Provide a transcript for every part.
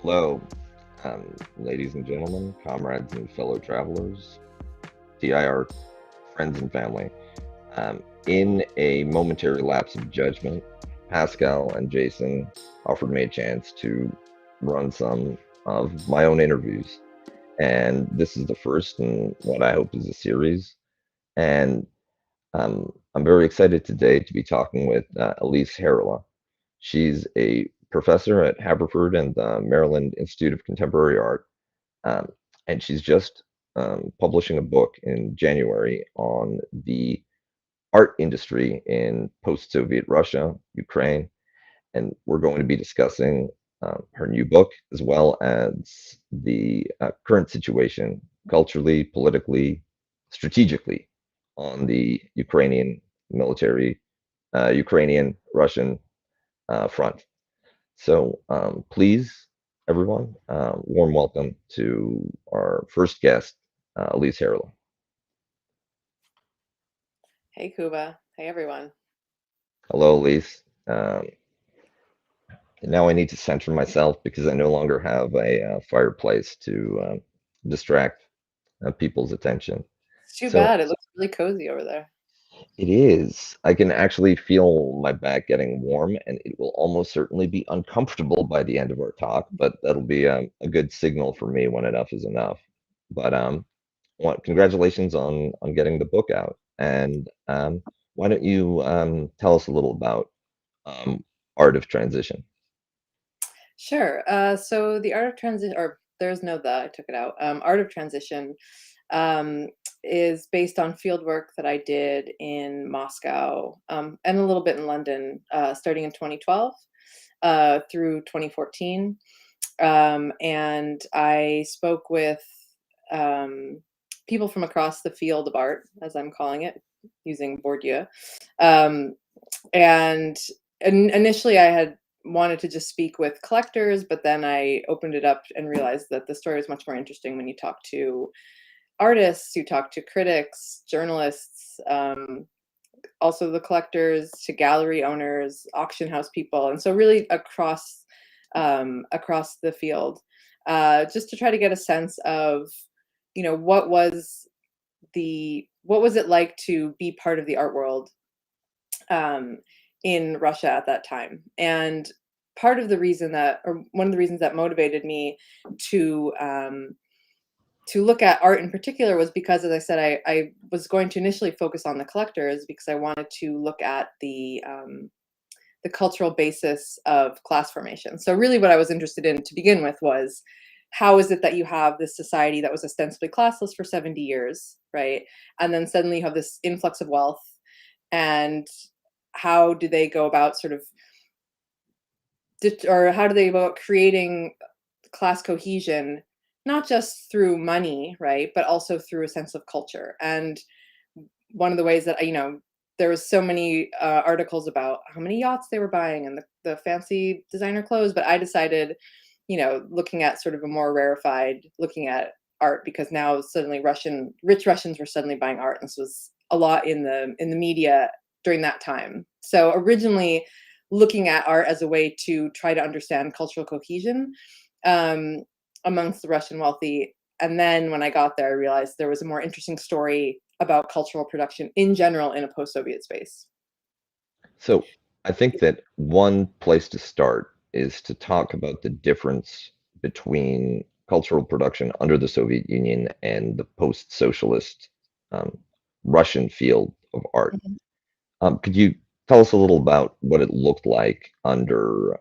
Hello, ladies and gentlemen, comrades and fellow travelers, TIR friends and family. In a momentary lapse of judgment, Pascal and Jason offered me a chance to run some of my own interviews. And this is the first in what I hope is a series. And I'm very excited today to be talking with Elise Herrala. She's a professor at Haverford and the Maryland Institute of Contemporary Art, um, and she's just publishing a book in January on the art industry in post-Soviet Russia, Ukraine, and we're going to be discussing her new book as well as the current situation culturally, politically, strategically on the Ukrainian military, Ukrainian Russian front. So please, everyone, warm welcome to our first guest, Elise Herrala. Hey, Kuba. Hey, everyone. Hello, Elise. Now I need to center myself because I no longer have a fireplace to distract people's attention. It's too So bad. It looks really cozy over there. it is. I can actually feel my back getting warm, and it will almost certainly be uncomfortable by the end of our talk, but that'll be a good signal for me when enough is enough. But congratulations on getting the book out. And why don't you tell us a little about um, Art of Transition? Sure. So the art of transition, or there's no the, I took it out. Art of transition um, is based on field work that I did in Moscow and a little bit in London, starting in 2012 through 2014. And I spoke with um, people from across the field of art, as I'm calling it, using Bourdieu. Um, and initially, I had wanted to just speak with collectors, but then I opened it up and realized that the story was much more interesting when you talk to artists, you talk to critics, journalists, also the collectors, to gallery owners, auction house people, and so really across the field, just to try to get a sense of, what was it like to be part of the art world um, in Russia at that time. And part of the reason that, or one of the reasons that motivated me to um, to look at art in particular was because, as I said, I was going to initially focus on the collectors because I wanted to look at the cultural basis of class formation. So really what I was interested in to begin with was, how is it that you have this society that was ostensibly classless for 70 years, right? And then suddenly you have this influx of wealth, and how do they go about sort of or how do they go about creating class cohesion, not just through money, right, but also through a sense of culture. And one of the ways that there was so many articles about how many yachts they were buying and the fancy designer clothes, but I decided, looking at sort of a more rarefied, looking at art, because now suddenly rich Russians were suddenly buying art, and this was a lot in the media during that time. So originally, looking at art as a way to try to understand cultural cohesion um, amongst the Russian wealthy. And then when I got there, I realized there was a more interesting story about cultural production in general in a post-Soviet space. So I think that one place to start is to talk about the difference between cultural production under the Soviet Union and the post-socialist um, Russian field of art. Mhm. Could you tell us a little about what it looked like under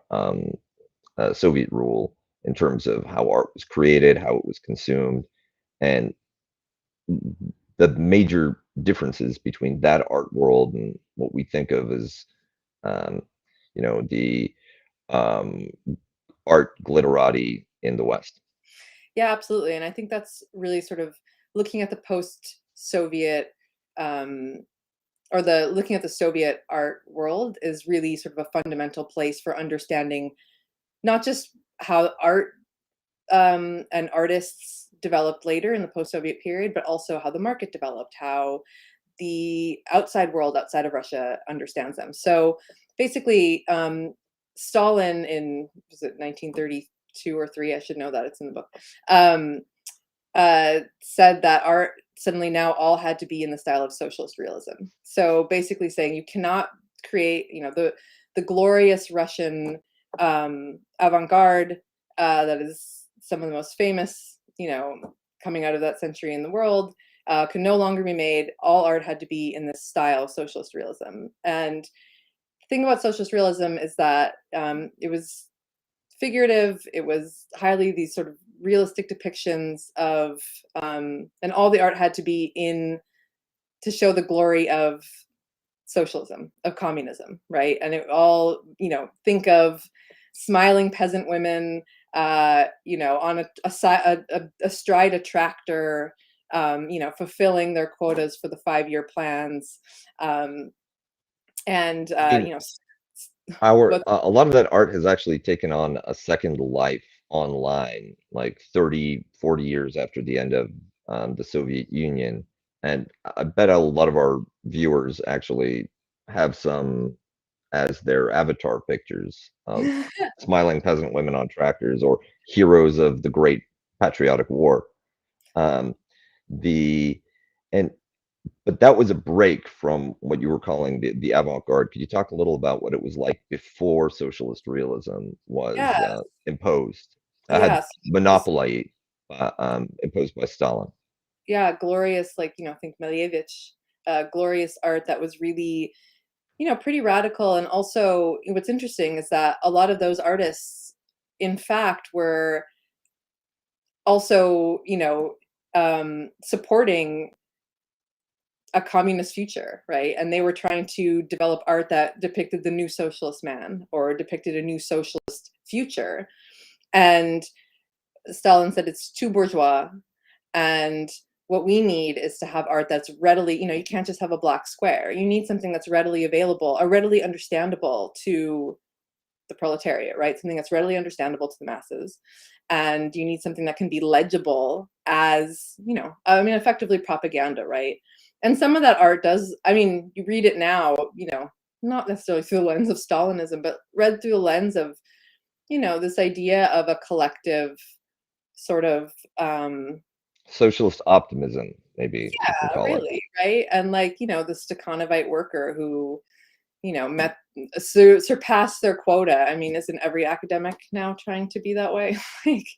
Soviet rule in terms of how art was created, how it was consumed, and the major differences between that art world and what we think of as, um, the um, art glitterati in the West? Yeah, absolutely. And I think that's really sort of looking at the post-Soviet um, or the looking at the Soviet art world is really sort of a fundamental place for understanding not just how art and artists developed later in the post-Soviet period, but also how the market developed, how the outside world outside of Russia understands them. So basically, Stalin in was it 1932 2 or 3, I should know that, it's in the book, said that art suddenly now all had to be in the style of socialist realism. So basically saying you cannot create, the glorious Russian avant-garde that is some of the most famous, coming out of that century in the world, could no longer be made. All art had to be in this style of socialist realism. And the thing about socialist realism is that it was figurative. It was highly these sort of realistic depictions of, and all the art had to be in to show the glory of socialism, of communism, right? And it all, think of smiling peasant women, on astride a tractor, fulfilling their quotas for the 5-year plans, and I mean, what? a lot of that art has actually taken on a second life online, like 30, 40 years after the end of the Soviet Union. And I bet a lot of our viewers actually have some as their avatar pictures of smiling peasant women on tractors or heroes of the Great Patriotic War. Um, the and but that was a break from what you were calling the avant-garde. Could you talk a little about what it was like before socialist realism was Yeah, imposed, had yeah. So it was, monopoly imposed by Stalin? yeah, glorious, like, think Malevich, glorious art that was really, pretty radical. And also, what's interesting is that a lot of those artists, in fact, were also, supporting a communist future, right? And they were trying to develop art that depicted the new socialist man or depicted a new socialist future. And Stalin said it's too bourgeois. And what we need is to have art that's readily, you can't just have a black square. You need something that's readily available or readily understandable to the proletariat, right? Something that's readily understandable to the masses. And you need something that can be legible as, effectively propaganda, right? And some of that art does, you read it now, not necessarily through the lens of Stalinism, but read through the lens of, this idea of a collective sort of, Socialist optimism, maybe you can yeah, call it. really, right? And like, the Stakhanovite worker who, met surpassed their quota. I mean, isn't every academic now trying to be that way? Like,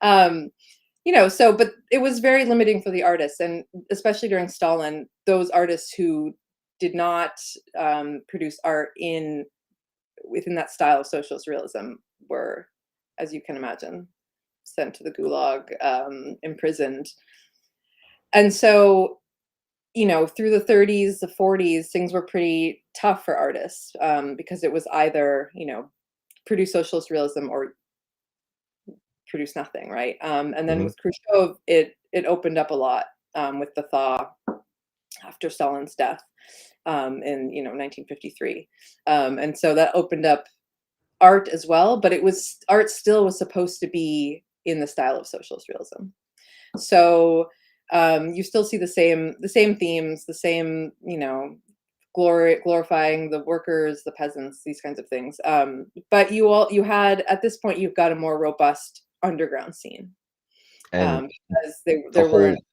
um, so, but it was very limiting for the artists, and especially during Stalin, those artists who did not produce art within that style of socialist realism were, as you can imagine, sent to the gulag, imprisoned. And so, through the 30s, the 40s, things were pretty tough for artists, because it was either, produce socialist realism or produce nothing, right? And then Hmm. with Khrushchev, it opened up a lot, with the thaw after Stalin's death, in 1953, and so that opened up art as well. But art still was supposed to be in the style of socialist realism. So you still see the same themes, the same, glorifying the workers, the peasants, these kinds of things. But you had, at this point, you've got a more robust underground scene, And because the there weren't. whole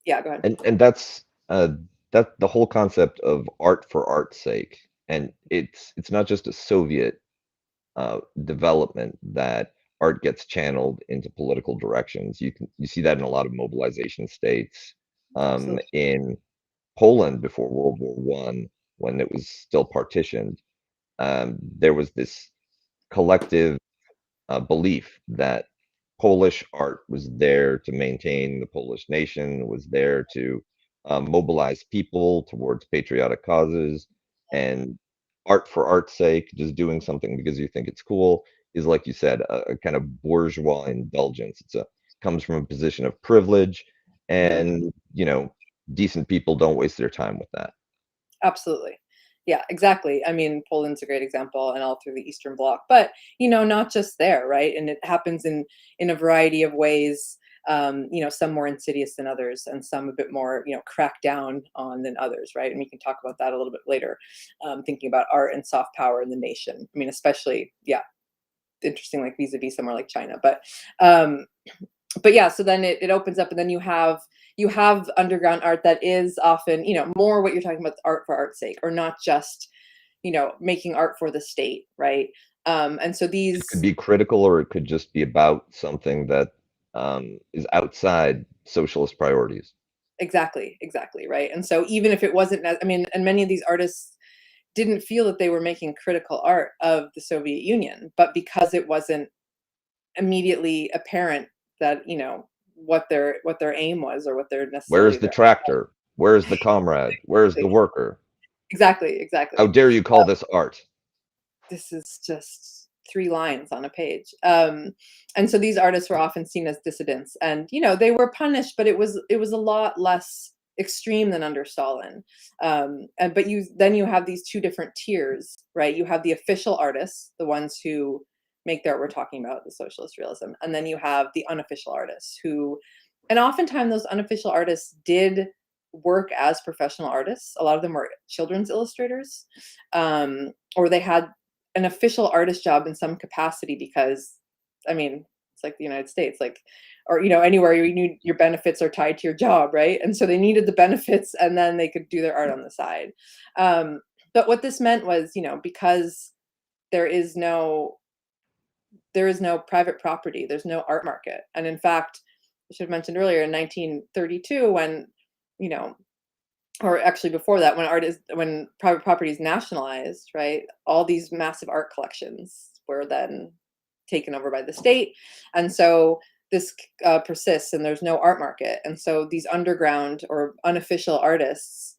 Yeah, go ahead. and that's the whole concept of art for art's sake. And it's not just a Soviet development that art gets channeled into political directions. You see that in a lot of mobilization states. Absolutely. In Poland before World War One, when it was still partitioned, there was this collective belief that Polish art was there to maintain the Polish nation, was there to mobilize people towards patriotic causes, and art for art's sake, just doing something because you think it's cool, is like you said, a kind of bourgeois indulgence. Comes from a position of privilege, Mhm. and decent people don't waste their time with that. Absolutely. Yeah, exactly. I mean, Poland's a great example, and all through the Eastern Bloc. But not just there, right? And it happens in a variety of ways. Some more insidious than others, and some a bit more, cracked down on than others, right? And we can talk about that a little bit later. Thinking about art and soft power in the nation. I mean, especially, yeah, interesting, like vis-a-vis somewhere like China. But yeah, so then it opens up, and then you have underground art that is often, more what you're talking about, art for art's sake, or not just, making art for the state, right? And so It could these, be critical, or it could just be about something that is outside socialist priorities. exactly, right? And so even if it wasn't, I mean, and many of these artists didn't feel that they were making critical art of the Soviet Union, but because it wasn't immediately apparent that, what their aim was, or what their necessarily Where's the their tractor? Where's the comrade? Where's the worker? How exactly. dare you call this art? This is just 3 lines on a page. And so these artists were often seen as dissidents, and they were punished, but it was a lot less extreme than under Stalin. But you have these two different tiers, right? You have the official artists, the ones who make the art we're talking about, the socialist realism, and then you have the unofficial artists who, and oftentimes those unofficial artists did work as professional artists. A lot of them were children's illustrators, or they had an official artist job in some capacity, because, I mean, it's like the United States, like, or anywhere you need, your benefits are tied to your job, right? And so they needed the benefits, and then they could do their art on the side. But what this meant was, because there is no private property, there's no art market. And in fact, I should have mentioned earlier, in 1932, when, you know or actually before that, when private property is nationalized, right, all these massive art collections were then taken over by the state. And so this persists, and there's no art market, and so these underground or unofficial artists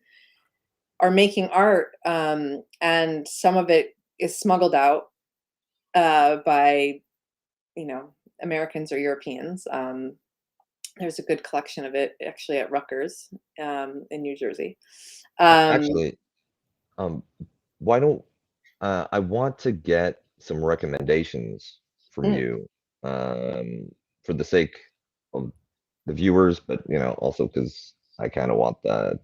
are making art, and some of it is smuggled out by, Americans or Europeans. There's a good collection of it actually at Rutgers, in New Jersey. Um, Actually, um, why don't I want to get some recommendations from mm, you, for the sake of the viewers, but also because I kind of want to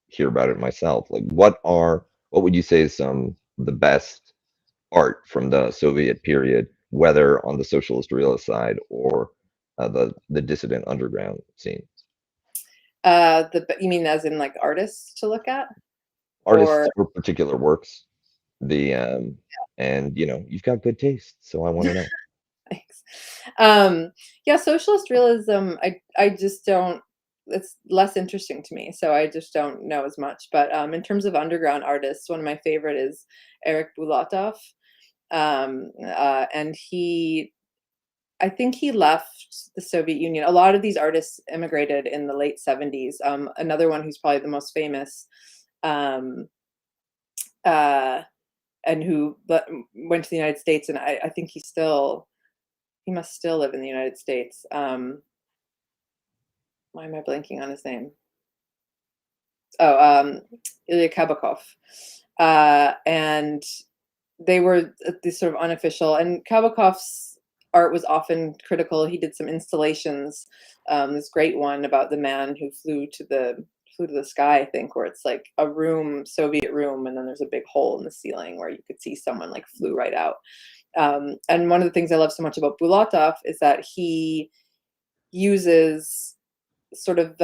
hear about it myself. Like, what would you say is some of the best art from the Soviet period, whether on the socialist realist side or the dissident underground scene? you mean as in like artists to look at, Artists or or particular works. The and you've got good taste, so I want to know. thanks. Yeah, socialist realism, I just don't. It's less interesting to me, so I just don't know as much. But in terms of underground artists, one of my favorite is Eric Bulatov, and I think he left the Soviet Union. A lot of these artists immigrated in the late 70s. Another one who's probably the most famous, um, uh, and who went to the United States, and I think he must still live in the United States. Why am I blanking on his name? Oh, Ilya Kabakov. And they were these sort of unofficial, and Kabakov's art was often critical. He did some installations. This great one about the man who flew to the sky, I think, where it's like a room, Soviet room, and then there's a big hole in the ceiling where you could see someone like flew right out. And one of the things I love so much about Bulatov is that he uses sort of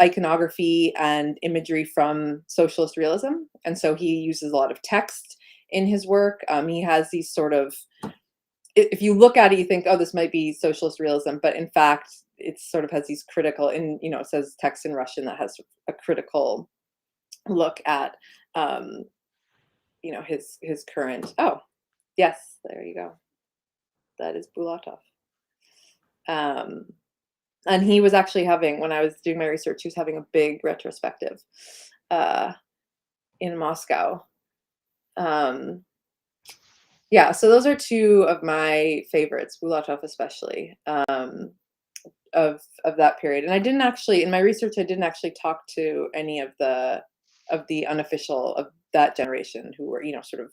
iconography and imagery from socialist realism, and so he uses a lot of text in his work. He has these sort of, if you look at it, you think, oh, this might be socialist realism, but in fact, it sort of has these critical, and it says text in Russian that has a critical look at, his current. Oh, yes, there you go. That is Bulatov. Um, and he was actually having, when I was doing my research, he was having a big retrospective uh, in Moscow. Yeah, so those are two of my favorites, Bulatov especially, of that period. And I didn't actually, in my research, I didn't actually talk to any of the unofficial of that generation who were, sort of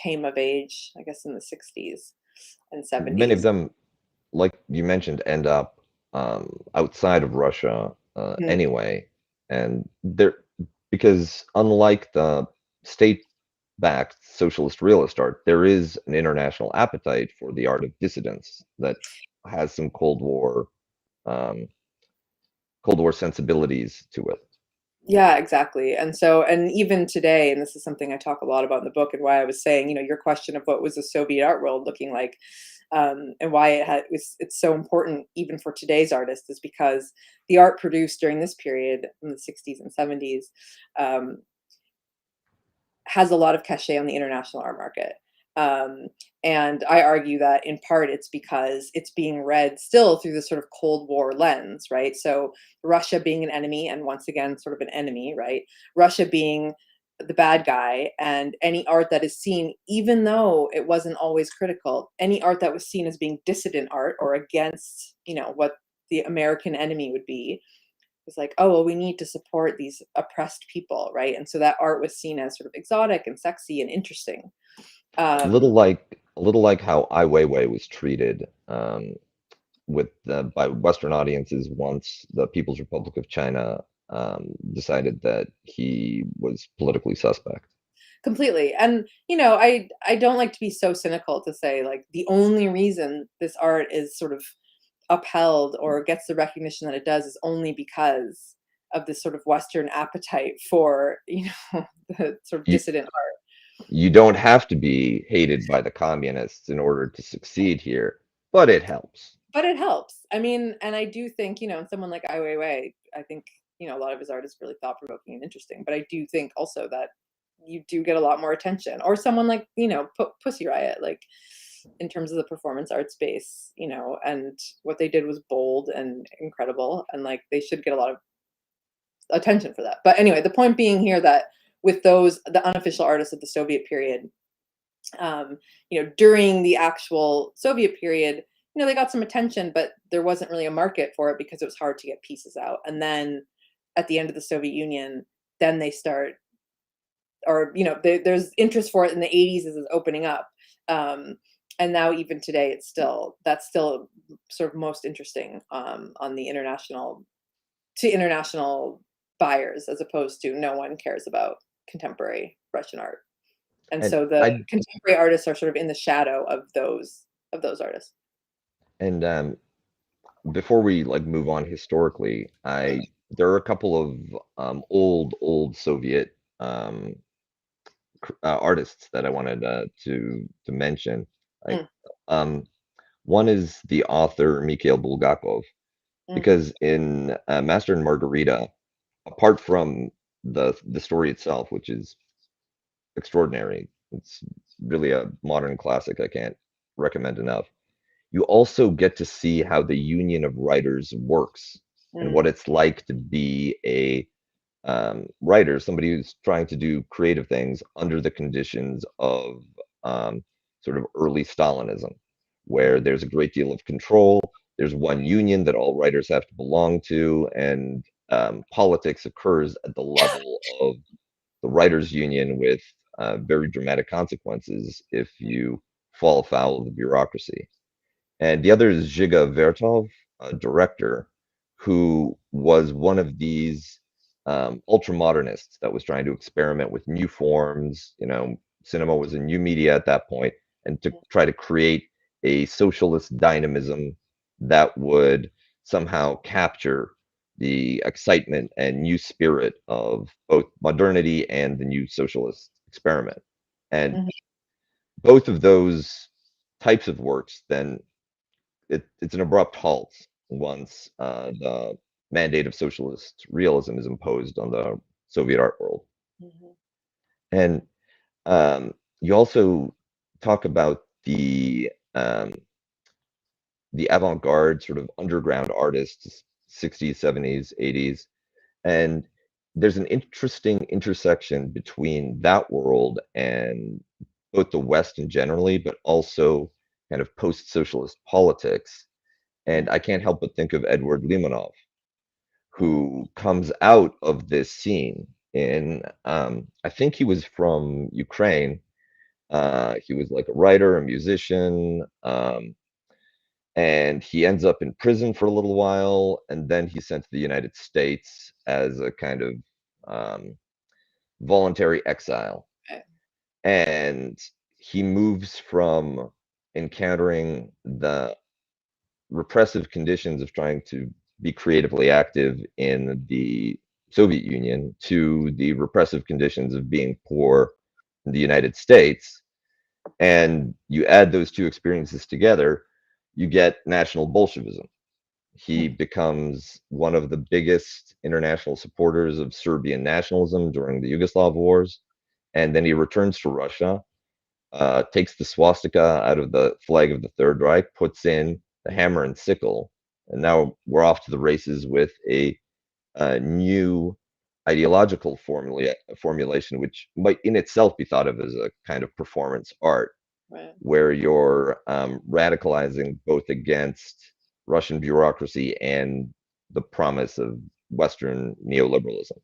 came of age, I guess, in the 60s and Many of 70s. them, like you mentioned, end up outside of Russia Mm, anyway, and they're because unlike the state backed socialist realist art, there is an international appetite for the art of dissidence that has some um, Cold War sensibilities to it. Yeah, exactly. And so, and even today, and this is something I talk a lot about in the book, and why I was saying, your question of what was the Soviet art world looking like, and why it's so important even for today's artists, is because the art produced during this period in the 60s and 70s um, has a lot of cachet on the international art market. Um, and I argue that in part it's because it's being read still through the sort of Cold War lens, right? So Russia being an enemy, and once again, sort of an enemy, right? Russia being the bad guy, and any art that is seen, even though it wasn't always critical, any art that was seen as being dissident art or against, what the American enemy would be, was like, oh, well, we need to support these oppressed people, right? And so that art was seen as sort of exotic and sexy and interesting. Um, A little like how Ai Weiwei was treated by Western audiences once the People's Republic of China decided that he was politically suspect. Completely. And I don't like to be so cynical to say like the only reason this art is sort of upheld or gets the recognition that it does is only because of this sort of Western appetite for the sort of You, dissident art. you don't have to be hated by the communists in order to succeed here, but it helps. But it helps. I mean, and I do think, someone like Ai Weiwei, I think, a lot of his art is really thought provoking and interesting. But I do think also that you do get a lot more attention. Or someone like, Pussy Riot, like in terms of the performance art space, and what they did was bold and incredible. And like they should get a lot of attention for that. But anyway, the point being here that with the unofficial artists of the Soviet period, during the actual Soviet period, they got some attention, but there wasn't really a market for it because it was hard to get pieces out. And then at the end of the Soviet Union, then they start, or there's interest for it in the 80s as it's opening up. And now even today, that's still sort of most interesting on the international buyers, as opposed to no one cares about contemporary Russian art. And And so the I contemporary artists are sort of in the shadow of those artists. and before we like move on historically, I there are a couple of old Soviet artists that I wanted to mention. Like Mm, um, one is the author Mikhail Bulgakov, mm, because in Master and Margarita, apart from the story itself, which is extraordinary, it's really a modern classic I can't recommend enough. You also get to see how the union of writers works and mm, what it's like to be a writer, somebody who's trying to do creative things under the conditions of um, sort of early Stalinism, where there's a great deal of control. There's one union that all writers have to belong to, and politics occurs at the level of the writers' union with very dramatic consequences if you fall afoul of the bureaucracy. And the other is Zhiga Vertov, a director who was one of these ultra-modernists that was trying to experiment with new forms. Cinema was a new media at that point, and to try to create a socialist dynamism that would somehow capture the excitement and new spirit of both modernity and the new socialist experiment. And mhm, both of those types of works then it's an abrupt halt once the mandate of socialist realism is imposed on the Soviet art world. mhm, And you also talk about the avant-garde sort of underground artists, 60s, 70s, 80s, and there's an interesting intersection between that world and both the West and generally, but also kind of post-socialist politics. And mm, I can't help but think of Edward Limonov, mm, who comes out of this scene I think he was from Ukraine. He was like a writer, a musician, and he ends up in prison for a little while, and then he's sent to the United States as a kind of um, voluntary exile. okay. and he moves from encountering the repressive conditions of trying to be creatively active in the Soviet Union to the repressive conditions of being poor in the United States. And you add those two experiences together, you get National Bolshevism. He becomes one of the biggest international supporters of Serbian nationalism during the Yugoslav wars. And then he returns to Russia, takes the swastika out of the flag of the Third Reich, puts in the hammer and sickle, and now we're off to the races with a new ideological formulation, which might in itself be thought of as a kind of performance art, Right. where you're radicalizing both against Russian bureaucracy and the promise of Western neoliberalism.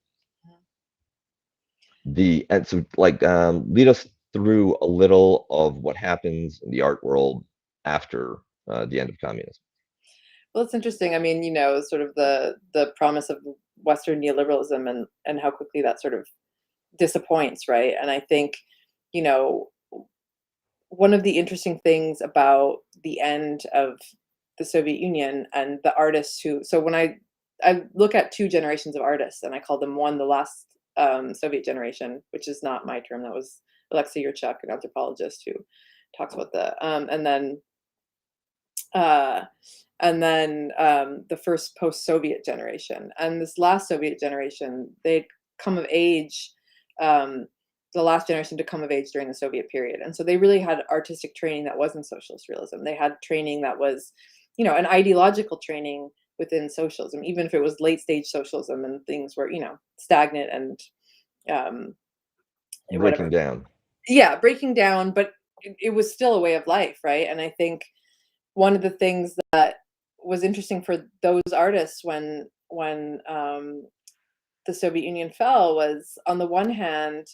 And so like lead us through a little of what happens in the art world after the end of communism. Well, it's interesting. I mean, sort of the promise of Western neoliberalism and how quickly that sort of disappoints, right? And I think, you know, one of the interesting things about the end of the Soviet Union and the artists so when I look at two generations of artists, and I call them one, the last Soviet generation, which is not my term, that was Alexei Yurchak, an anthropologist who talks about uh, the first post-Soviet generation. And this last Soviet generation, they'd come of age, the last generation to come of age during the Soviet period. And so they really had artistic training that wasn't socialist realism. They had training that was, an ideological training within socialism, even if it was late stage socialism and things were, stagnant and um, Breaking whatever. down. Yeah, breaking down, but it was still a way of life, right? And I think one of the things that was interesting for those artists when the Soviet Union fell was, on the one hand,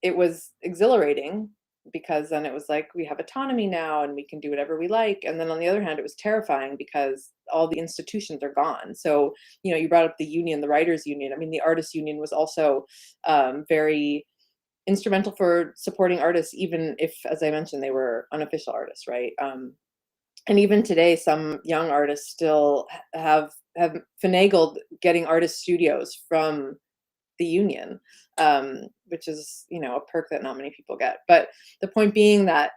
it was exhilarating because then it was like we have autonomy now and we can do whatever we like. And then on the other hand, it was terrifying because all the institutions are gone. So you brought up the union, the writers' union. I mean, the artists' union was also very instrumental for supporting artists, even if, as I mentioned, they were unofficial artists, right? And even today, some young artists still have finagled getting artist studios from the union, which is a perk that not many people get. But the point being that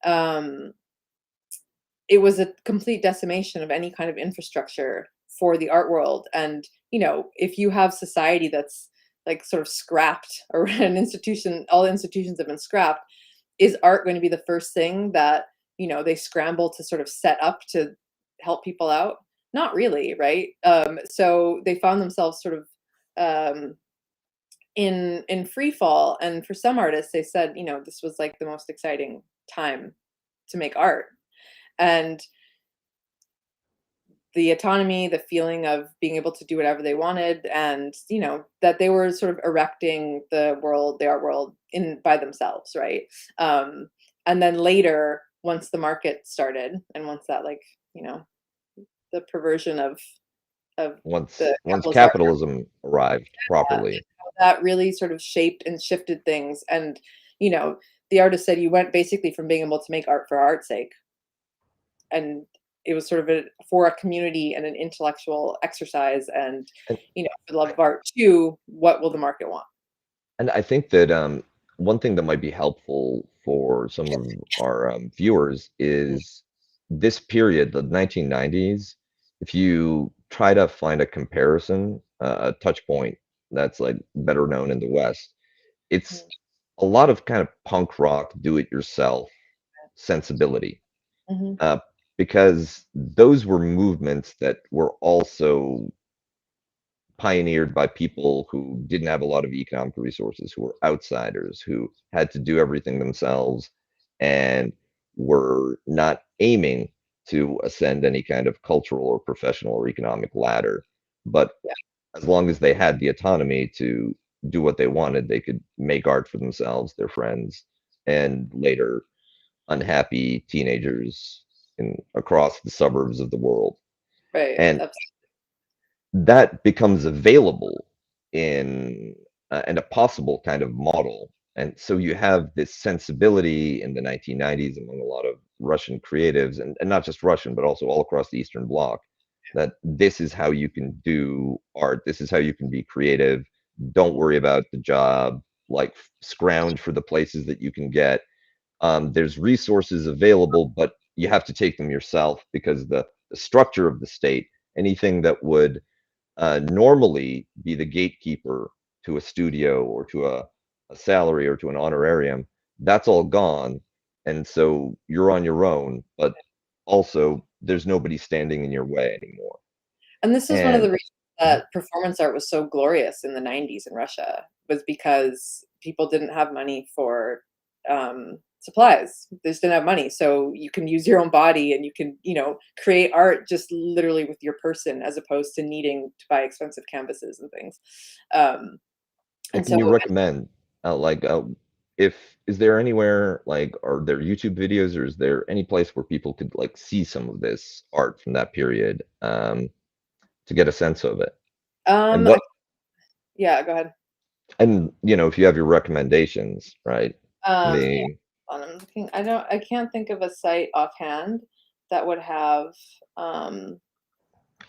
um, it was a complete decimation of any kind of infrastructure for the art world. And if you have society that's like sort of scrapped, or an institution, all institutions have been scrapped, is art going to be the first thing that they scramble to sort of set up to help people out? Not really, right? So they found themselves sort of um, in free fall. And for some artists, they said, this was like the most exciting time to make art. And the autonomy, the feeling of being able to do whatever they wanted, and that they were sort of erecting the world, the art world, in by themselves, right? And then later, once the market started, and once that, like, the perversion of Once the capitalist art, capitalism arrived properly. that really sort of shaped and shifted things. And you know the artist said you went basically from being able to make art for art's sake, and it was sort of for a community and an intellectual exercise, and And for the love of art, to what will the market want. and I think that one thing that might be helpful for some of our viewers Mm, is this period, the 1990s. If you try to find a comparison, a touch point that's like better known in the West, it's mm, a lot of kind of punk rock, do-it-yourself sensibility, mhm. uh, because those were movements that were also pioneered by people who didn't have a lot of economic resources, who were outsiders, who had to do everything themselves, and were not aiming to ascend any kind of cultural or professional or economic ladder. But Yeah, as long as they had the autonomy to do what they wanted, they could make art for themselves, their friends, and later unhappy teenagers across the suburbs of the world. right. And That's that becomes available in and a possible kind of model And so you have this sensibility in the 1990s among a lot of Russian creatives, and not just Russian, but also all across the Eastern Bloc, that this is how you can do art. This is how you can be creative. Don't worry about the job. Like, scrounge for the places that you can get. There's resources available, but you have to take them yourself, because the structure of the state, anything that would normally be the gatekeeper to a studio or to a salary or to an honorarium, that's all gone. And so you're on your own, but also there's nobody standing in your way anymore. And this is one of And the reasons that performance art was so glorious in the 90s in Russia, was because people didn't have money for supplies. They just didn't have money. So you can use your own body and you can, create art just literally with your person, as opposed to needing to buy expensive canvases and things. Um, and and can you so, recommend, like, if is there anywhere, like, are there YouTube videos, or is there any place where people could like see some of this art from that period, to get a sense of it? And I, what, yeah, go ahead. and if you have your recommendations, right? Yeah, The hold on, I'm looking. I can't think of a site offhand that would have, um,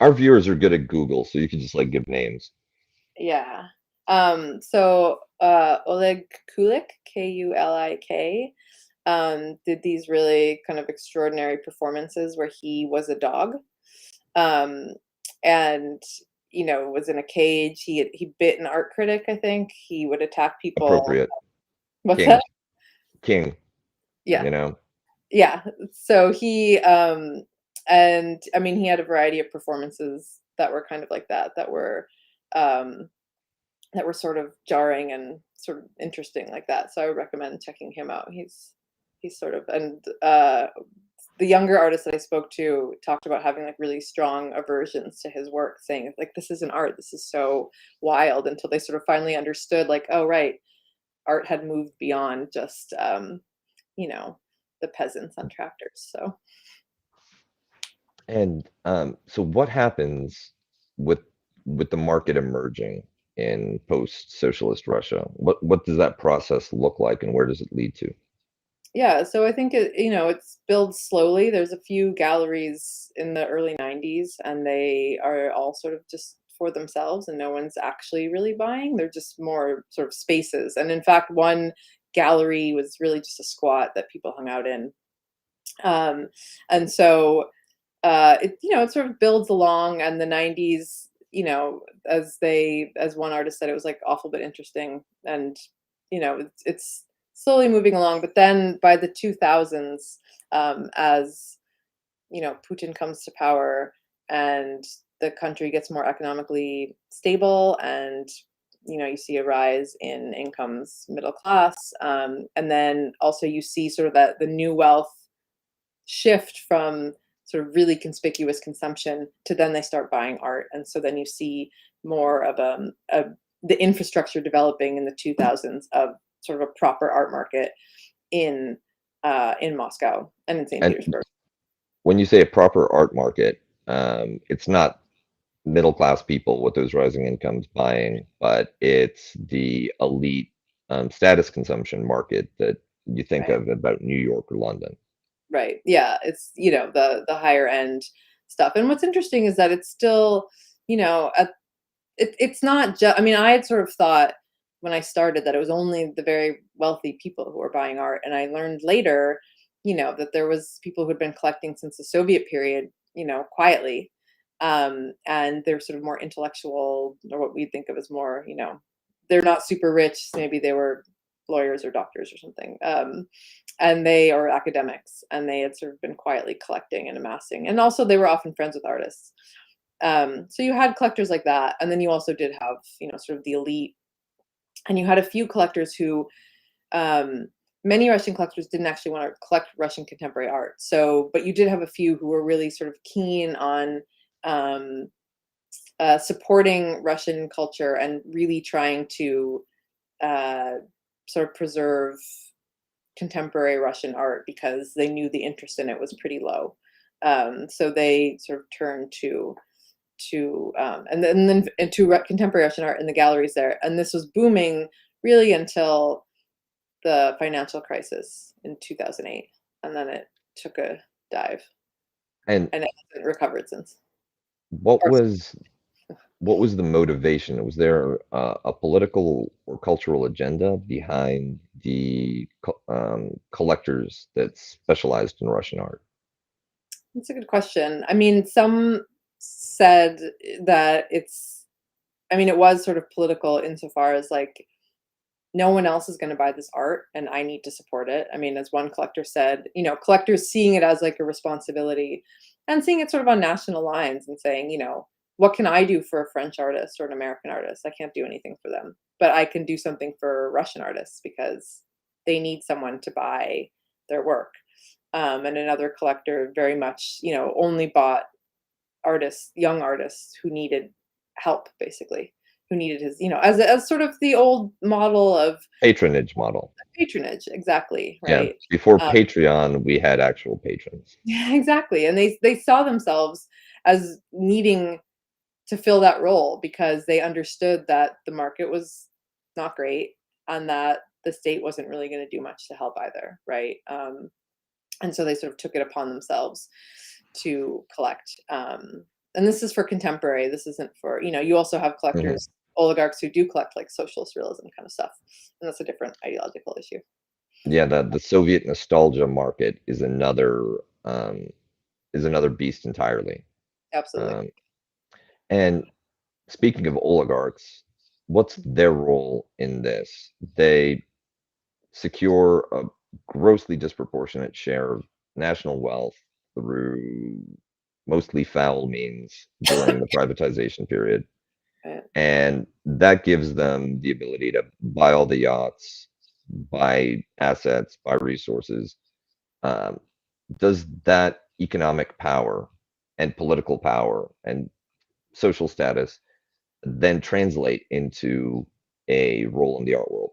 Our viewers are good at Google, so you can just like give names. yeah. So Oleg Kulik, Kulik, did these really kind of extraordinary performances where he was a dog, um, and was in a cage. He bit an art critic. I think he would attack people. Appropriate. What's King. that? King. Yeah, You know. yeah. So and I mean, he had a variety of performances that were kind of like that. Um, that were sort of jarring and sort of interesting like that. So I would recommend checking him out. He's sort of, and the younger artists that I spoke to talked about having like really strong aversions to his work, saying like, this isn't art, this is so wild, until they sort of finally understood, like, oh right, art had moved beyond just you know the peasants on tractors. So And so what happens with the market emerging in post-socialist Russia? What does that process look like, and where does it lead to? yeah, so I think it's built slowly. There's a few galleries in the early 90s, and they are all sort of just for themselves, and no one's actually really buying. They're just more sort of spaces. And in fact, one gallery was really just a squat that people hung out in. Um, and so it sort of builds along, and the 90s, as one artist said, it was like awful but interesting, and it's slowly moving along. But then by the 2000s, as Putin comes to power and the country gets more economically stable, and you see a rise in incomes, middle class, and then also you see sort of that the new wealth shift from sort of really conspicuous consumption to then they start buying art. And so then you see more of the infrastructure developing in the 2000s of sort of a proper art market in Moscow and in St. And Petersburg. when you say a proper art market, it's not middle class people with those rising incomes buying, but it's the elite, status consumption market that you think Right. of about New York or London. Right. Yeah. It's, the higher end stuff. And what's interesting is that it's still, it's not just, I mean, I had sort of thought when I started that it was only the very wealthy people who were buying art. And I learned later, that there was people who had been collecting since the Soviet period, quietly. And they're sort of more intellectual, or what we think of as more, they're not super rich. Maybe they were lawyers or doctors or something. And they are academics, and they had sort of been quietly collecting and amassing. And also they were often friends with artists. So you had collectors like that, and then you also did have, sort of the elite, and you had a few collectors who, many Russian collectors didn't actually want to collect Russian contemporary art. So, but you did have a few who were really sort of keen on um, supporting Russian culture and really trying to uh, sort of preserve contemporary Russian art, because they knew the interest in it was pretty low. So they sort of turned to contemporary Russian art in the galleries there, and this was booming really until the financial crisis in 2008, and then it took a dive, And and it hasn't recovered since. what Or was what was the motivation? Was there a political or cultural agenda behind the collectors that specialized in Russian art? That's a good question. I mean, some said that it was sort of political insofar as like no one else is going to buy this art and I need to support it. I mean, as one collector said, collectors seeing it as like a responsibility and seeing it sort of on national lines and saying, what can I do for a French artist or an American artist? I can't do anything for them, but I can do something for Russian artists because they need someone to buy their work. And another collector very much, only bought young artists who needed help, basically, who needed his, as sort of the old model of Patronage model. patronage, exactly, Yeah, right? before Um, Patreon, we had actual patrons. yeah, exactly, and they saw themselves as needing to fill that role because they understood that the market was not great and that the state wasn't really going to do much to help either, right? And so they sort of took it upon themselves to collect. And this is for contemporary. This isn't for, you also have Hmm. collectors, oligarchs who do collect like socialist realism kind of stuff. And that's a different ideological issue. Yeah, the Soviet nostalgia market is another beast entirely. Absolutely. Um, and speaking of oligarchs, what's their role in this? They secure a grossly disproportionate share of national wealth through mostly foul means during the privatization period. Right. And that gives them the ability to buy all the yachts, buy assets, buy resources. Um, does that economic power and political power and social status then translate into a role in the art world?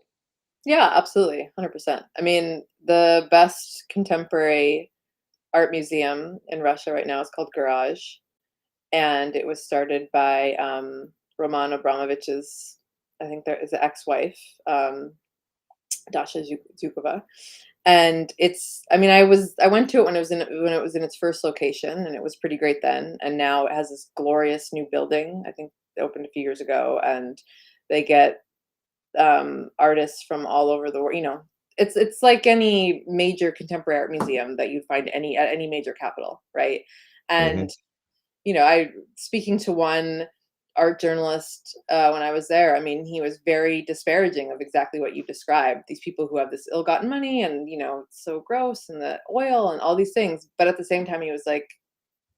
Yeah, absolutely. 100%. I mean, the best contemporary art museum in Russia right now is called Garage. And it was started by Roman Abramovich's, I think there is an ex-wife, Dasha Zhukova. And I went to it when it was in its first location, and it was pretty great then. And now it has this glorious new building. I think it opened a few years ago, and they get artists from all over the world. It's like any major contemporary art museum that you'd find at any major capital, right? Hmm. And I speaking to one art journalist when I was there. I mean, he was very disparaging of exactly what you described. These people who have this ill-gotten money, and it's so gross, and the oil, and all these things. But at the same time, he was like,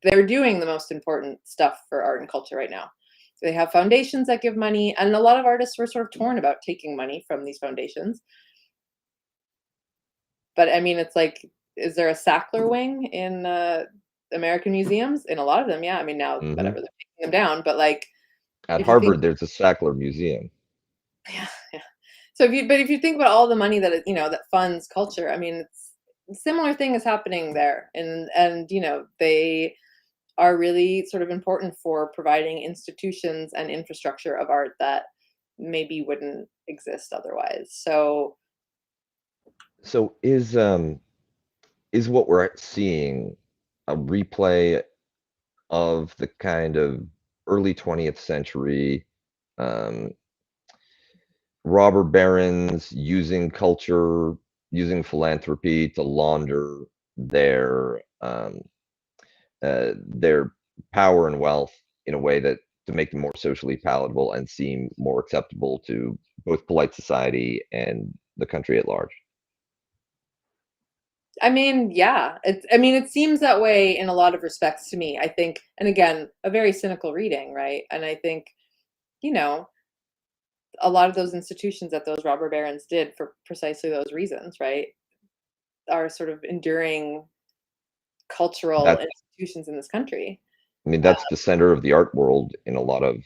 they're doing the most important stuff for art and culture right now. They have foundations that give money, and a lot of artists were sort of torn about taking money from these foundations. But I mean, it's like, is there a Sackler wing in American museums? In a lot of them, yeah. I mean, now Hmm. whatever, they're taking them down, but like At if you think, Harvard, there's a Sackler Museum. yeah, yeah. So if you think about all the money that that funds culture, I mean, it's a similar thing is happening there, and they are really sort of important for providing institutions and infrastructure of art that maybe wouldn't exist otherwise. So So is what we're seeing a replay of the kind of early 20th century um, robber barons using culture, using philanthropy to launder their power and wealth in a way that to make them more socially palatable and seem more acceptable to both polite society and the country at large. I mean, yeah, it seems that way in a lot of respects to me. I think, and again, a very cynical reading, right? And I think, you know, a lot of those institutions that those robber barons did for precisely those reasons, right, are sort of enduring cultural That institutions in this country. I mean, Uh, that's the center of the art world in a lot of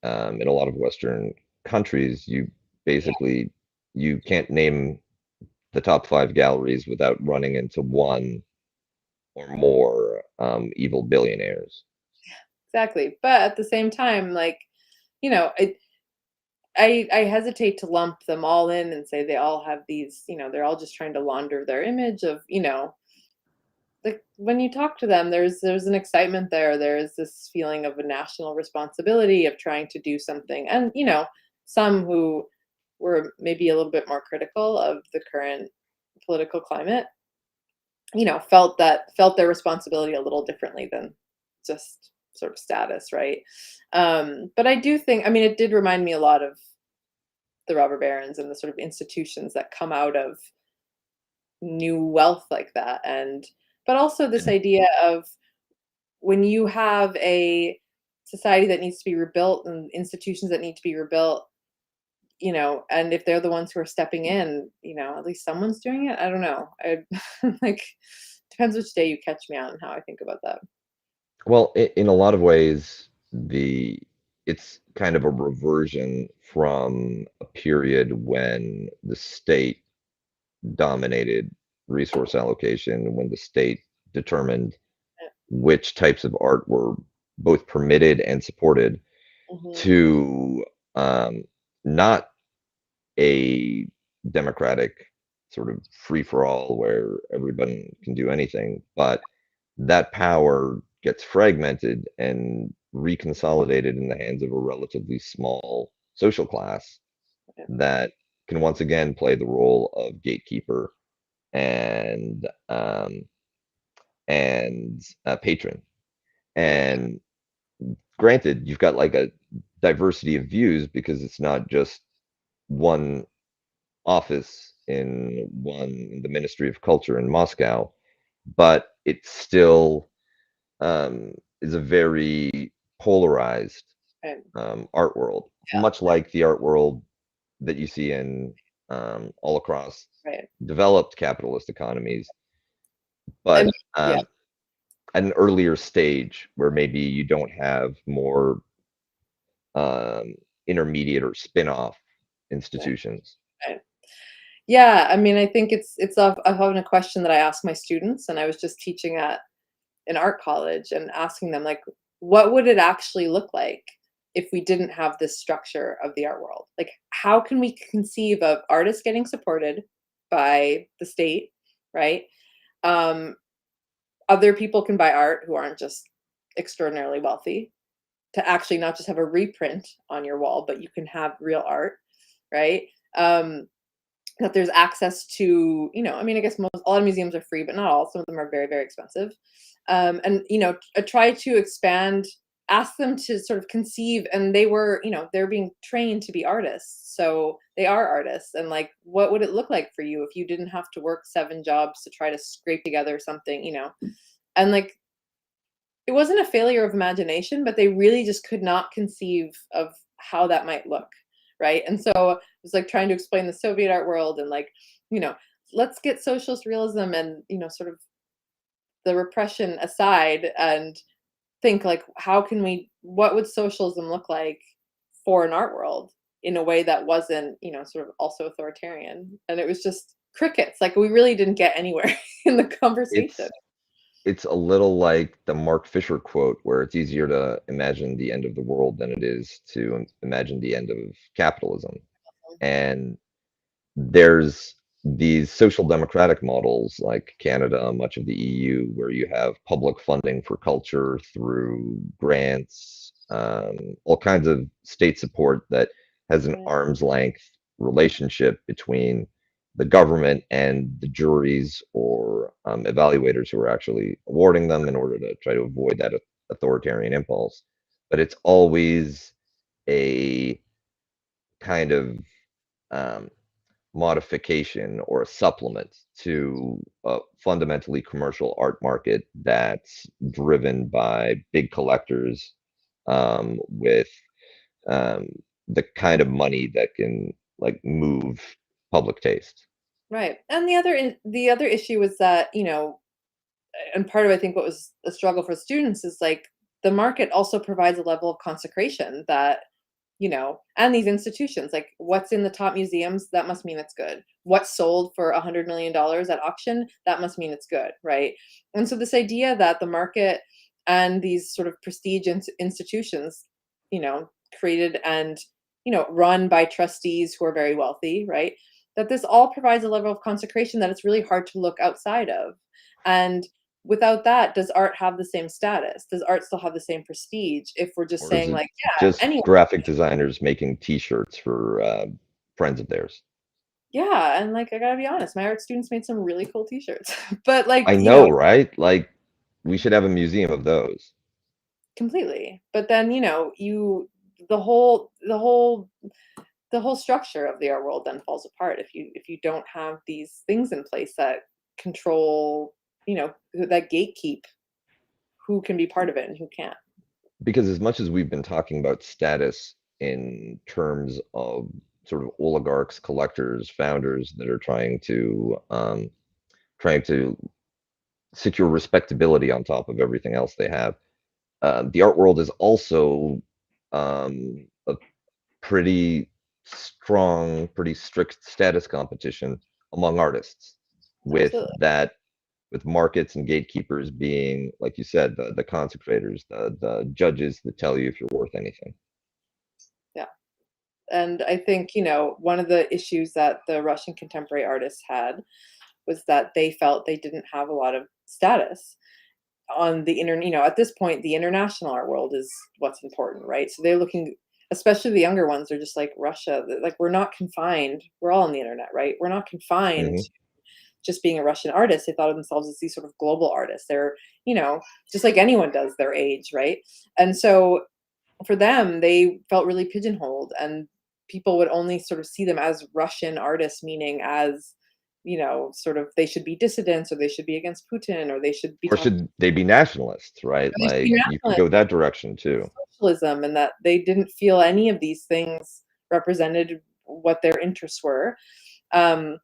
Western countries. Basically you can't name the top five galleries without running into one or more evil billionaires. exactly. But at the same time, like, you know, I hesitate to lump them all in and say they all have these, they're all just trying to launder their image of, like when you talk to them, there's an excitement there. There is this feeling of a national responsibility of trying to do something. And, some who were maybe a little bit more critical of the current political climate, felt their responsibility a little differently than just sort of status, right? But I do think, I mean, it did remind me a lot of the robber barons and the sort of institutions that come out of new wealth like that. And but also this And idea of when you have a society that needs to be rebuilt and institutions that need to be rebuilt, and if they're the ones who are stepping in, at least someone's doing it. I don't know. I like depends which day you catch me out and how I think about that. well, in a lot of ways, the it's kind of a reversion from a period when the state dominated resource allocation, when the state determined which types of art were both permitted and supported, Hmm. to um, not a democratic sort of free for all where everybody can do anything, but that power gets fragmented and reconsolidated in the hands of a relatively small social class that can once again play the role of gatekeeper and patron. Right. And granted, you've got like a diversity of views because it's not just one office in the Ministry of Culture in Moscow, but it still is a very polarized Right. art world, much like the art world that you see in all across Right. developed capitalist economies, And but yeah. at an earlier stage where maybe you don't have more um, intermediate or spin-off Right. institutions. Right. Yeah, I mean, I think it's often a question that I ask my students, and I was just teaching at an art college and asking them like, what would it actually look like if we didn't have this structure of the art world? Like, how can we conceive of artists getting supported by the state, right? Um, Other people can buy art who aren't just extraordinarily wealthy to actually not just have a reprint on your wall, but you can have real art, right? Um, that there's access to, I mean, I guess a lot of museums are free, but not all. Some of them are very, very expensive. And try to expand, ask them to sort of conceive, and they're being trained to be artists, so they are artists. And like, what would it look like for you if you didn't have to work 7 jobs to try to scrape together something, and like it wasn't a failure of imagination, but they really just could not conceive of how that might look, right? And so it was like trying to explain the Soviet art world and like, you know, let's get socialist realism and, sort of the repression aside and think like, what would socialism look like for an art world in a way that wasn't, sort of also authoritarian? And it was just crickets. Like we really didn't get anywhere in the conversation. It's it's a little like the Mark Fisher quote, where it's easier to imagine the end of the world than it is to imagine the end of capitalism. And there's these social democratic models like Canada, much of the EU, where you have public funding for culture through grants, all kinds of state support that has an Yeah. arm's length relationship between the government and the juries or evaluators who are actually awarding them in order to try to avoid that authoritarian impulse. But it's always a kind of um, modification or a supplement to a fundamentally commercial art market that's driven by big collectors with um, the kind of money that can like move public taste. Right. And the other issue was that, and part of I think what was a struggle for students is like the market also provides a level of consecration that, and these institutions, like what's in the top museums, that must mean it's good. What's sold for $100 million at auction, that must mean it's good, right? And so this idea that the market and these sort of prestige institutions, created and, run by trustees who are very wealthy, right? That this all provides a level of consecration that it's really hard to look outside of. And without that, does art have the same status? Does art still have the same prestige if we're just Or is saying it like, yeah, just anyone? graphic designers making T-shirts for friends of theirs? Yeah, and like I gotta be honest, my art students made some really cool t-shirts. But like, I know, right? Like, we should have a museum of those. completely. But then, the whole structure of the art world then falls apart if you don't have these things in place that control, that gatekeep who can be part of it and who can't. Because as much as we've been talking about status in terms of sort of oligarchs, collectors, founders that are trying to secure respectability on top of everything else they have, the art world is also a pretty strong, pretty strict status competition among artists, with Absolutely. that, with markets and gatekeepers being, like you said, the consecrators, the judges that tell you if you're worth anything. Yeah. And I think, one of the issues that the Russian contemporary artists had was that they felt they didn't have a lot of status on the internet. At this point, the international art world is what's important, right? So they're looking, especially the younger ones, are just like Russia. Like, we're not confined. We're all on the internet, right? We're not confined Hmm. to just being a Russian artist. They thought of themselves as these sort of global artists. They're, just like anyone does their age, right? And so for them, they felt really pigeonholed, and people would only sort of see them as Russian artists, meaning as, sort of they should be dissidents, or they should be against Putin, or they should be Or talking, should they be nationalists, right? they should be Like, you can nationalists, go that direction too. socialism, and that they didn't feel any of these things represented what their interests were. Um,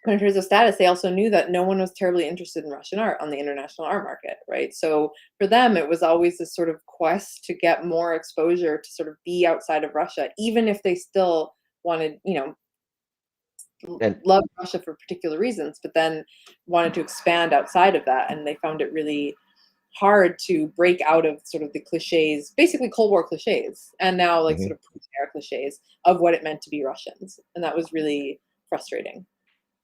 but in terms of status, they also knew that no one was terribly interested in Russian art on the international art market, right? So for them, it was always this sort of quest to get more exposure, to sort of be outside of Russia, even if they still wanted, And loved Russia for particular reasons, but then wanted to expand outside of that. And they found it really hard to break out of sort of the cliches, basically Cold War cliches, and now like mhm. sort of Putin-era cliches of what it meant to be Russians. And that was really frustrating.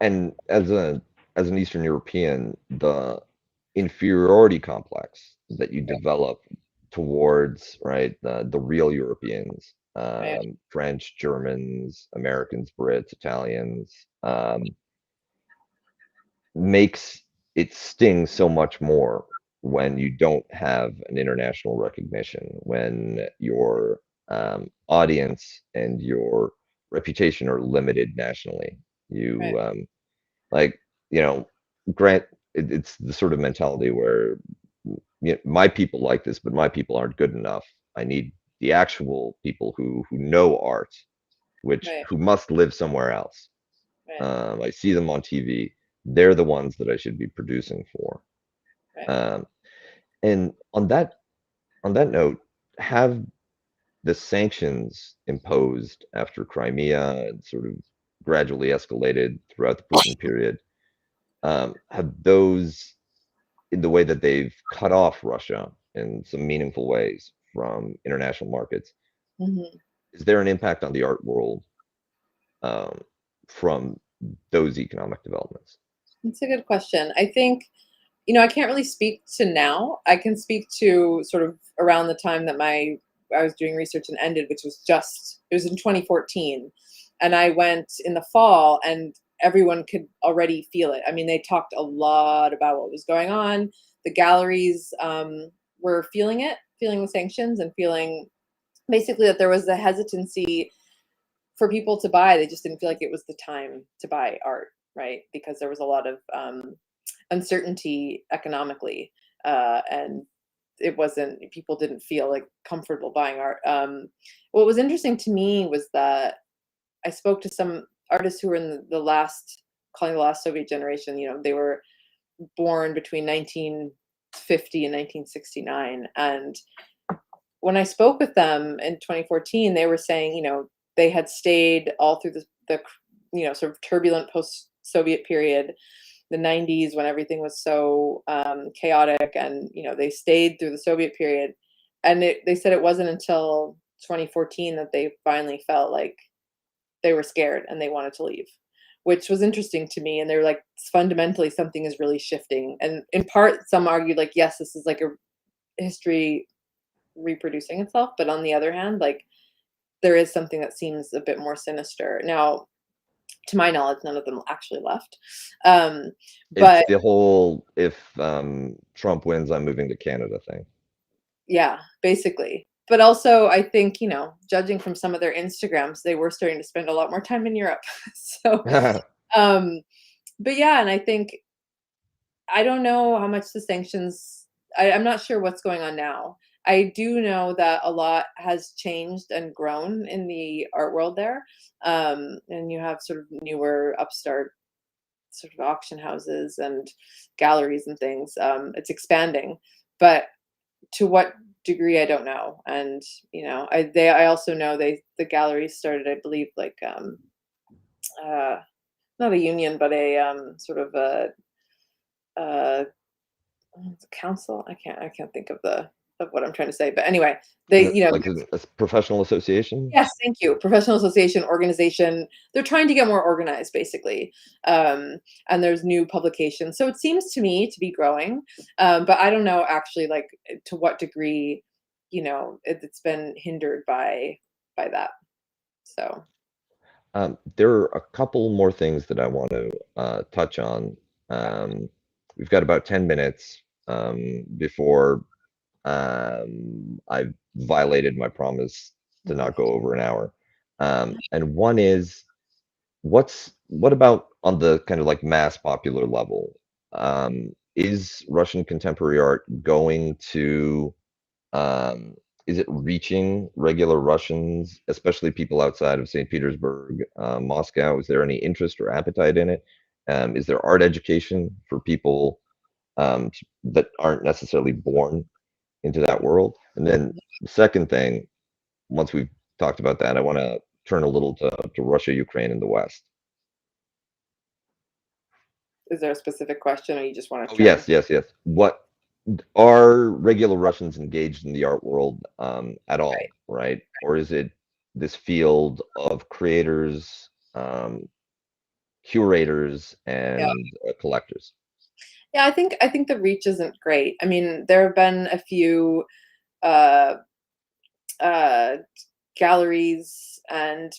And as an Eastern European, the inferiority complex that you develop towards, right, the real Europeans, Right, French, Germans, Americans, Brits, Italians, makes it sting so much more when you don't have an international recognition, when your audience and your reputation are limited nationally. right, You like, you know, grant it's the sort of mentality where, my people like this, but my people aren't good enough. I need the actual people who know art, which right, who must live somewhere else. right, I see them on TV. They're the ones that I should be producing for. right. Um, and on that note, have the sanctions imposed after Crimea and sort of gradually escalated throughout the Putin period, have those, in the way that they've cut off Russia in some meaningful ways from international markets, Mhm. is there an impact on the art world um, from those economic developments? That's a good question. I think, I can't really speak to now. I can speak to sort of around the time that I was doing research and ended, which was it was in 2014. And I went in the fall, and everyone could already feel it. I mean, they talked a lot about what was going on. The galleries were feeling it, feeling the sanctions, and feeling basically that there was a hesitancy for people to buy. They just didn't feel like it was the time to buy art, right? Because there was a lot of uncertainty economically, and it wasn't, people didn't feel like comfortable buying art. What was interesting to me was that I spoke to some artists who were in the last, calling the last Soviet generation. They were born between 1950 and 1969, and when I spoke with them in 2014, they were saying, they had stayed all through the sort of turbulent post-Soviet period, the 90s, when everything was so chaotic, and they stayed through the Soviet period, and they said it wasn't until 2014 that they finally felt like they were scared and they wanted to leave, which was interesting to me. And they were like, fundamentally, something is really shifting. And in part, some argued like, yes, this is like a history reproducing itself. But on the other hand, like there is something that seems a bit more sinister. Now, to my knowledge, none of them actually left. Um, It's but the whole if Trump wins, I'm moving to Canada thing. yeah, basically. But also, I think, judging from some of their Instagrams, they were starting to spend a lot more time in Europe. So, um, but yeah, and I think I don't know how much the sanctions. I'm not sure what's going on now. I do know that a lot has changed and grown in the art world there, and you have sort of newer upstart sort of auction houses and galleries and things. It's expanding, but to what degree I don't know. And I also know the galleries started, I believe, like uh, not a union, but a sort of a council. I can't think of what I'm trying to say. But anyway, they Like a professional association. yes, thank you. Professional association, organization. They're trying to get more organized, basically. And there's new publications. So it seems to me to be growing. But I don't know actually like to what degree, it's been hindered by that. So There are a couple more things that I want to touch on. We've got about 10 minutes before I've violated my promise to not go over an hour. And one is, what about on the kind of like mass popular level? Is Russian contemporary art going to um, is it reaching regular Russians, especially people outside of St. Petersburg, Moscow? Is there any interest or appetite in it? Is there art education for people that aren't necessarily born into that world? And then the second thing, once we've talked about that, I want to turn a little to Russia, Ukraine, and the West. is there a specific question, or you just want to Oh, turn? yes, yes, yes. What are regular Russians engaged in the art world at Right. all, right? Or is it this field of creators, curators, Yeah. and collectors? Yeah, I think the reach isn't great. I mean, there have been a few uh uh galleries and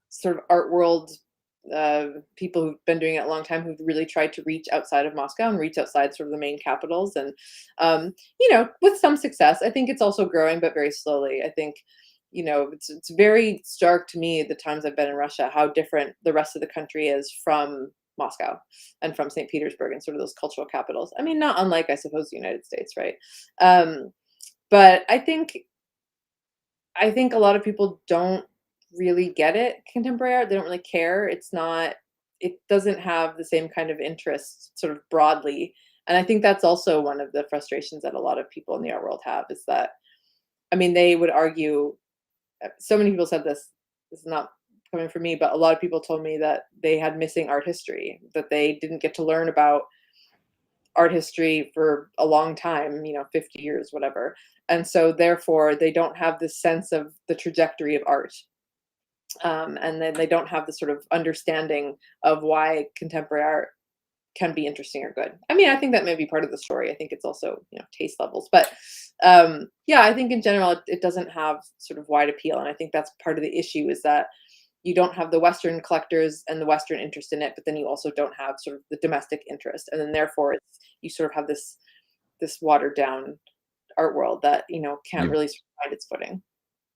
sort of art world people who've been doing it a long time who've really tried to reach outside of Moscow and reach outside sort of the main capitals, and with some success. I think it's also growing, but very slowly. I think it's very stark to me the times I've been in Russia how different the rest of the country is from Moscow and from St. Petersburg and sort of those cultural capitals. I mean, not unlike, I suppose, the United States, right? Um, but I think a lot of people don't really get it, contemporary art. They don't really care. It doesn't have the same kind of interest sort of broadly. And I think that's also one of the frustrations that a lot of people in the art world have is that, I mean, they would argue, so many people said this is not coming from me, but a lot of people told me that they had missing art history, that they didn't get to learn about art history for a long time, 50 years, whatever. And so therefore they don't have this sense of the trajectory of art. And then they don't have the sort of understanding of why contemporary art can be interesting or good. I mean, I think that may be part of the story. I think it's also, taste levels. But yeah, I think in general, it doesn't have sort of wide appeal. And I think that's part of the issue is that you don't have the Western collectors and the Western interest in it, but then you also don't have sort of the domestic interest. And then therefore you sort of have this watered down art world that, can't You really find its footing.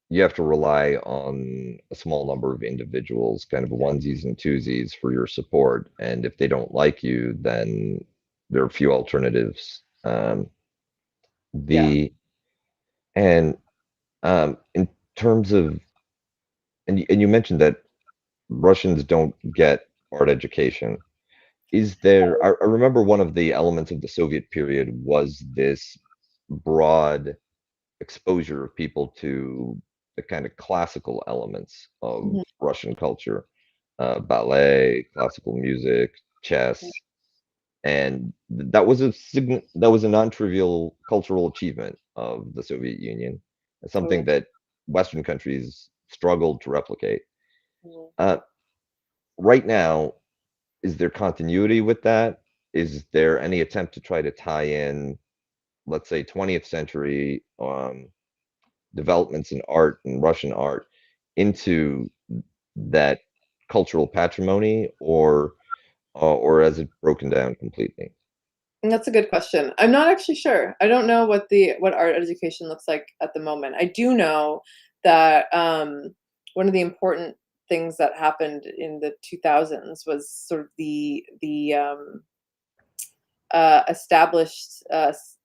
you have to rely on a small number of individuals, kind of onesies and twosies for your support. And if they don't like you, then there are few alternatives. Yeah. The and in terms of and you mentioned that Russians don't get art education. Is there, I remember one of the elements of the Soviet period was this broad exposure of people to the kind of classical elements of Mhm. Russian culture, ballet, classical music, chess, and that was a non-trivial cultural achievement of the Soviet Union, something Totally. that Western countries struggled to replicate. Mhm. Uh, right now, is there continuity with that? Is there any attempt to try to tie in, let's say, 20th century developments in art and Russian art into that cultural patrimony, or has it broken down completely? And that's a good question. I'm not actually sure. I don't know what art education looks like at the moment. I do know that one of the important things that happened in the 2000s was sort of the established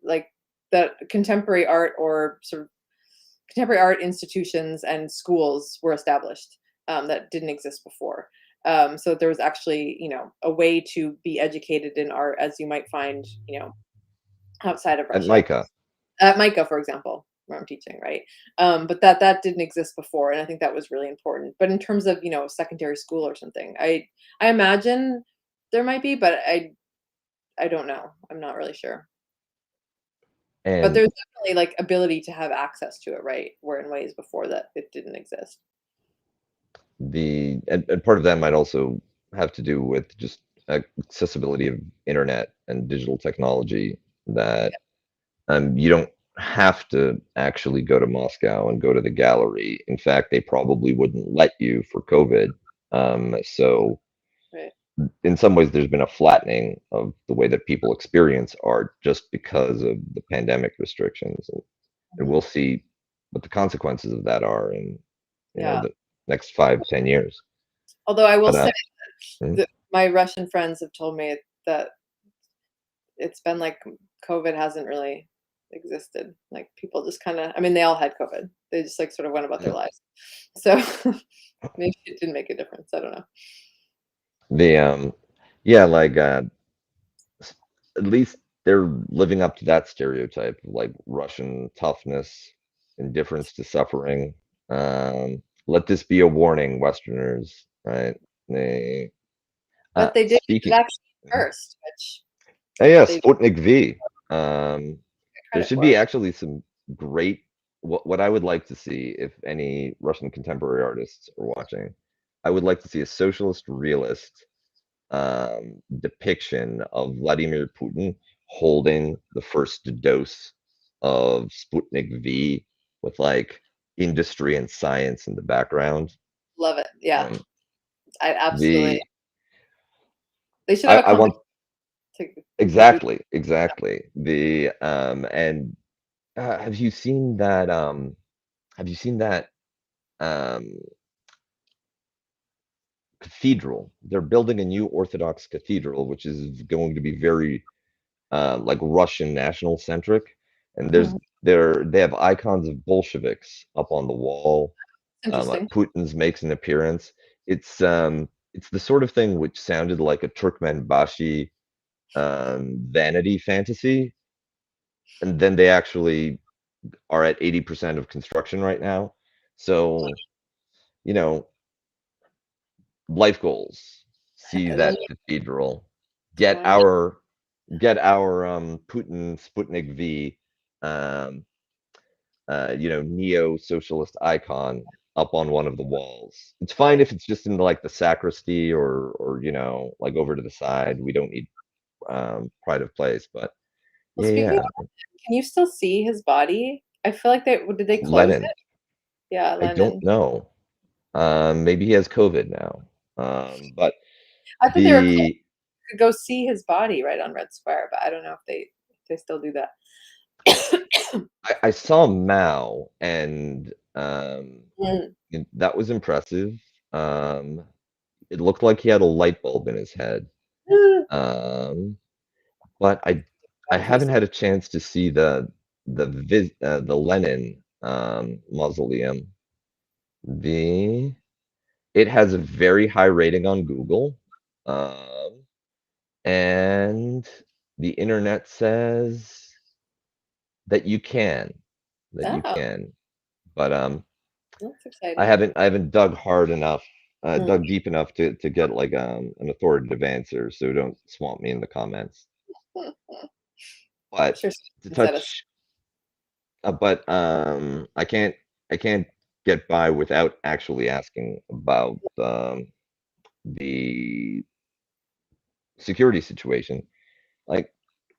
like the contemporary art, or sort of contemporary art institutions and schools were established that didn't exist before. So there was actually, a way to be educated in art as you might find, outside of At Russia. MICA, At MICA, for example, where I'm teaching, right? But that didn't exist before, and I think that was really important. But in terms of, secondary school or something, I imagine there might be, but I don't know. I'm not really sure. But and there's definitely like ability to have access to it, right? Where in ways before that it didn't exist. and part of that might also have to do with just accessibility of internet and digital technology, that you don't have to actually go to Moscow and go to the gallery. In fact, they probably wouldn't let you for COVID. So Right. in some ways, there's been a flattening of the way that people experience art just because of the pandemic restrictions, and Mhm. we'll see what the consequences of that are in, Yeah. the next 5, 10 years. Although I will But say mm, that my Russian friends have told me that it's been like COVID hasn't really existed. Like people just kind of, I mean, they all had COVID. They just like sort of went about their mm, lives. So maybe it didn't make a difference. I don't know. the yeah, like at least they're living up to that stereotype of like Russian toughness, indifference to suffering. Let this be a warning, Westerners, right? They But they did get the speaking. vaccine first, which Yeah, they Sputnik V. Um, get there credit should be for. actually some great. What I would like to see, if any Russian contemporary artists are watching, I would like to see a socialist realist depiction of Vladimir Putin holding the first dose of Sputnik V with like industry and science in the background. Love it. Yeah, Um, I absolutely. the They should have a I want competition to do. exactly the and have you seen that have you seen that um cathedral? They're building a new Orthodox cathedral, which is going to be very like Russian national centric, and Mhm. they have icons of Bolsheviks up on the wall. Interesting. Putin's makes an appearance. It's the sort of thing which sounded like a Turkmenbashi vanity fantasy, and then they actually are at 80% of construction right now. So, you know, life goals. See And then that cathedral. Get wow, our Putin Sputnik V um neo-socialist icon up on one of the walls. It's fine right. if it's just in like the sacristy, or like over to the side. We don't need pride of place, but Well, yeah, speaking yeah. of, can you still see his body? I feel like did they close Lenin. it? Yeah, I don't Lenin. know. Maybe he has COVID now. But I thought they were closed. the You could go see his body right on Red Square, but I don't know if they still do that. I saw Mao, and Mm. that was impressive. Um, it looked like he had a light bulb in his head. Um, but I That piece haven't of had a chance to see the Lenin mausoleum. The It has a very high rating on Google, um, and the internet says that you oh, can, but that's exciting. I haven't dug hard enough, Mm. dug deep enough to get like an authoritative answer. So don't swamp me in the comments. I'm But sure to someone said us. touch, but I can't get by without actually asking about the security situation. Like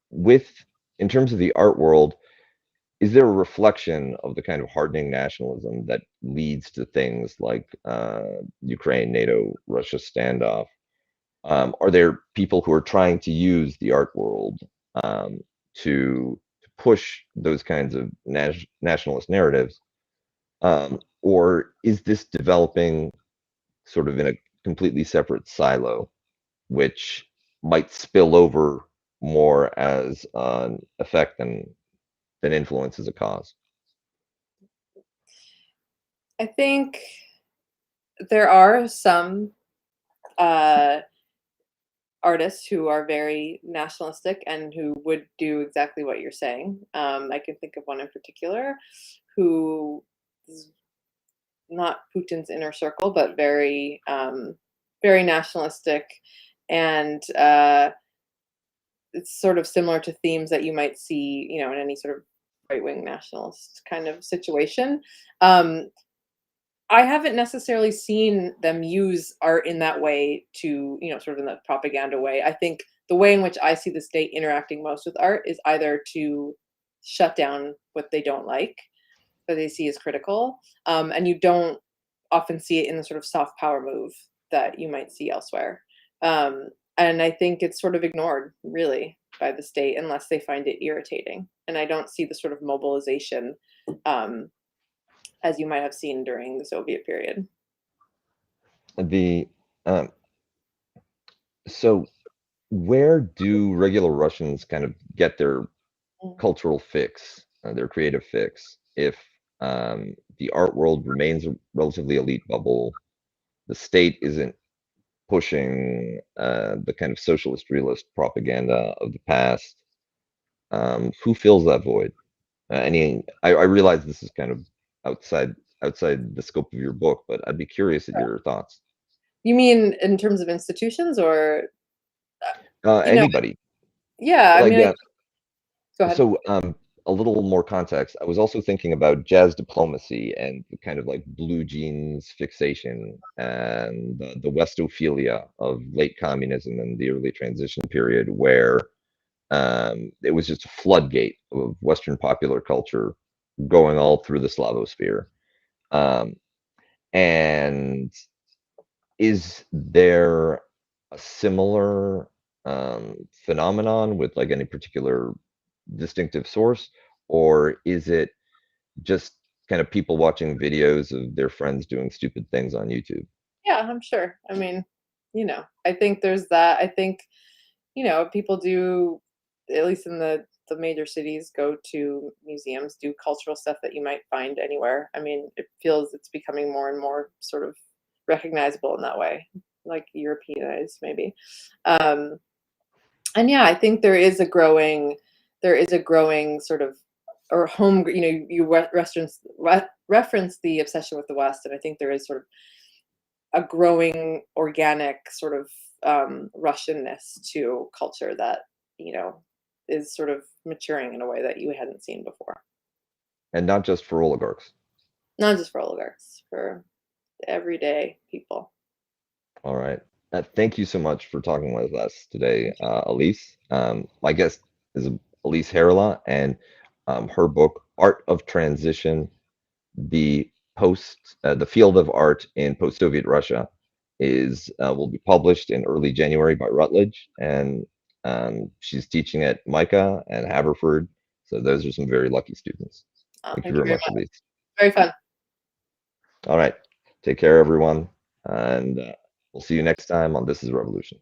with in terms of the art world, is there a reflection of the kind of hardening nationalism that leads to things like Ukraine, NATO, Russia standoff? Are there people who are trying to use the art world um, to push those kinds of nationalist narratives? Or is this developing sort of in a completely separate silo, which might spill over more as an effect than influence as a cause? I think there are some uh, artists who are very nationalistic and who would do exactly what you're saying. I can think of one in particular who is not Putin's inner circle, but very, very nationalistic, and it's sort of similar to themes that you might see, you know, in any sort of right wing nationalist kind of situation. Um, I haven't necessarily seen them use art in that way to, you know, sort of in the propaganda way. I think the way in which I see the state interacting most with art is either to shut down what they don't like, that they see as critical, and you don't often see it in the sort of soft power move that you might see elsewhere. Um, and I think it's sort of ignored, really, by the state unless they find it irritating. And I don't see the sort of mobilization um, as you might have seen during the Soviet period. The um, so where do regular Russians kind of get their Mm. cultural fix, their creative fix, if the art world remains a relatively elite bubble, the state isn't pushing the kind of socialist realist propaganda of the past? Who fills that void? I realize this is kind of outside outside the scope of your book, but I'd be curious at your thoughts. You mean in terms of institutions or, you know, Anybody, yeah, I like mean, go ahead. so a little more context. I was also thinking about jazz diplomacy and the kind of like blue jeans fixation and the Westophilia of late communism and the early transition period, where it was just a floodgate of Western popular culture going all through the Slavosphere. Um, and is there a similar phenomenon with like any particular distinctive source, or is it just kind of people watching videos of their friends doing stupid things on YouTube? Yeah, I'm sure. I mean, you know, I think there's that. I think, you know, people do, at least in the major cities, go to museums, do cultural stuff that you might find anywhere. I mean, it feels it's becoming more and more sort of recognizable in that way, like Europeanized maybe. Um, and yeah, I think there is a growing sort of or home. You know, reference the obsession with the West, and I think there is sort of a growing organic sort of Russianness to culture that, you know, is sort of maturing in a way that you hadn't seen before. And not just for oligarchs. Not just for oligarchs, for everyday people. All right. Thank you so much for talking with us today, Elise. My guest is Elise Herrala, and her book, Art of Transition, the field of art in post-Soviet Russia, is will be published in early January by Routledge, and she's teaching at Micah and Haverford. So those are some very lucky students. Thank you Thank you very very much, much. Elise. Very fun. All right. Take care, everyone, and we'll see you next time on This is Revolution.